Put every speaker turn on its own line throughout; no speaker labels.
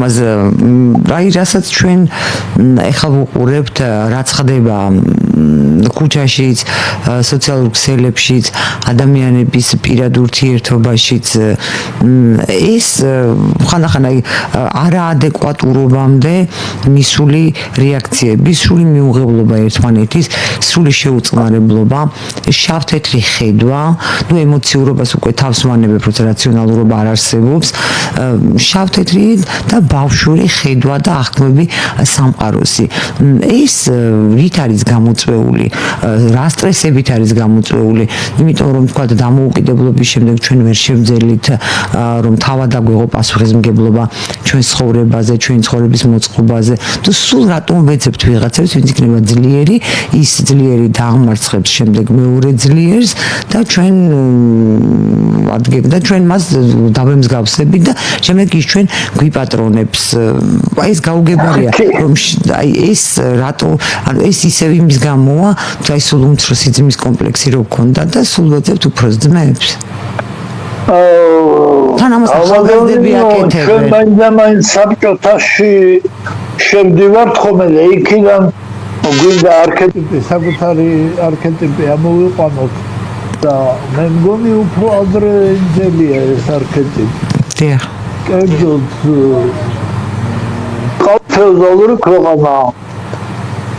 აი რასაც ჩვენ ეხლა ვუყურებთ რაც ხდება ქუჩაშიც, სოციალურ ქსელებშიც, ადამიანების პირად ურთიერთობაშიც ეს ხანდახან აი არაადეკვატურობამდე მისული რეაქციები, სრული მიუღებლობა ერთმანეთის, სრული შეუწყნარებლობა, შავ-თეთრი ხედვა, ნუ ემოციურობას უკვე თავს ვანებებ, როცა რაციონალურობა არ არსებობს, შავ-თეთრი და ბავშვური ხედვა და აღქმები სამყაროსი. ეს რით არის გამოწვეული, რა სტრესებით არის გამოწვეული, იმიტომ რომ თქვა დამოუკიდებლობის შემდეგ ჩვენ ვერ შევძელით რომ თავად აგვეღო პასუხისმგებლობა ჩვენ ცხოვრებაზე, ჩვენ ცხოვრების მოწყობაზე. თუ სულ რატომ ვეძებთ ვიღაცებს, ვინც იქნება ძლიერი, ის ძლიერი დაამარცხებს შემდეგ მეორე ძლიერს და ჩვენ მას დავემსგავსებით და შემდეგ ის ჩვენ გვიპატრონებს. აი ეს გაუგებარია, რომ აი ეს რატო, ანუ ეს ისევ იმის გამოა, თუ აი სულ უმცროსი ძმის კომპლექსი რო გქონდა და სულ ვეძებთ უფროს ძმებს. თან ამას ახალგაზრდები აკეთებენ.
ჩვენ მაინც საბჭოთაში შევდივართ ხოლმე და იქიდან გვინდა არქეტიპი, საკუთარი არქეტიპი ამოვიყვანოთ და მე მგონი უფრო ადრე ძელია ეს არქეტიპი.
დიახ.
კერძოდ ფეოდალური ქვეყანა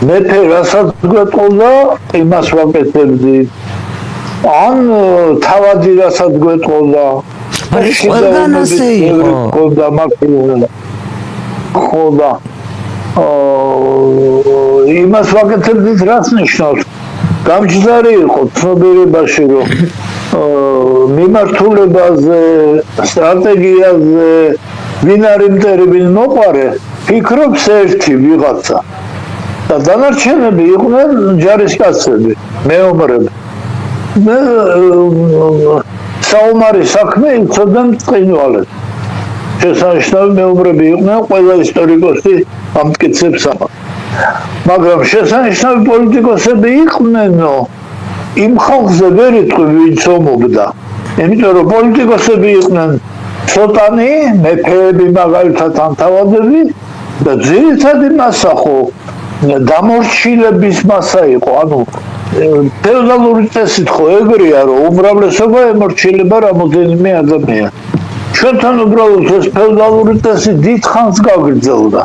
მეფე რასაც გვეტყოდა, იმას ვაკეთებდი. ან თავადი რასაც გვეტყოდა,
ყველგან ასე იყო.
ხოდა იმას ვაკეთებდით, რაც ნიშნავს გამჯდარი იყო ცნობიერებაში, რომ მიმართულებაზე, სტრატეგიაზე ვინ არის მტერი, ვინ მოყარე, ფიქრობს ერთი ვიღაცა და დანარჩენები იყვნენ ჯარისკაცები, მეომრები. საომარი საქმე იცოდნენ წყინვალებს. შესანიშნავი მეომრები იყვნენ, ყველა ისტორიკოსი ამ მტკიცებს ამას. მაგრამ შესანიშნავი პოლიტიკოსები იყვნენო, იმ ხალხზე ვერ იტყვი ვინც ომობდა. იმიტომ რომ პოლიტიკოსები იყვნენ ცოტანი, მეფეები მაგალითად ან თავადები და ძირითადი მასა ხო დამორჩილების მასა იყო. ანუ ფეოდალური წესით ხო ეგრეა, რომ უმრავლესობა ემორჩილება რამოდენიმე ადამიანს. ჩვენთან უბრალოდ ეს ფეოდალური წესი დიდ ხანს გაგრძელდა.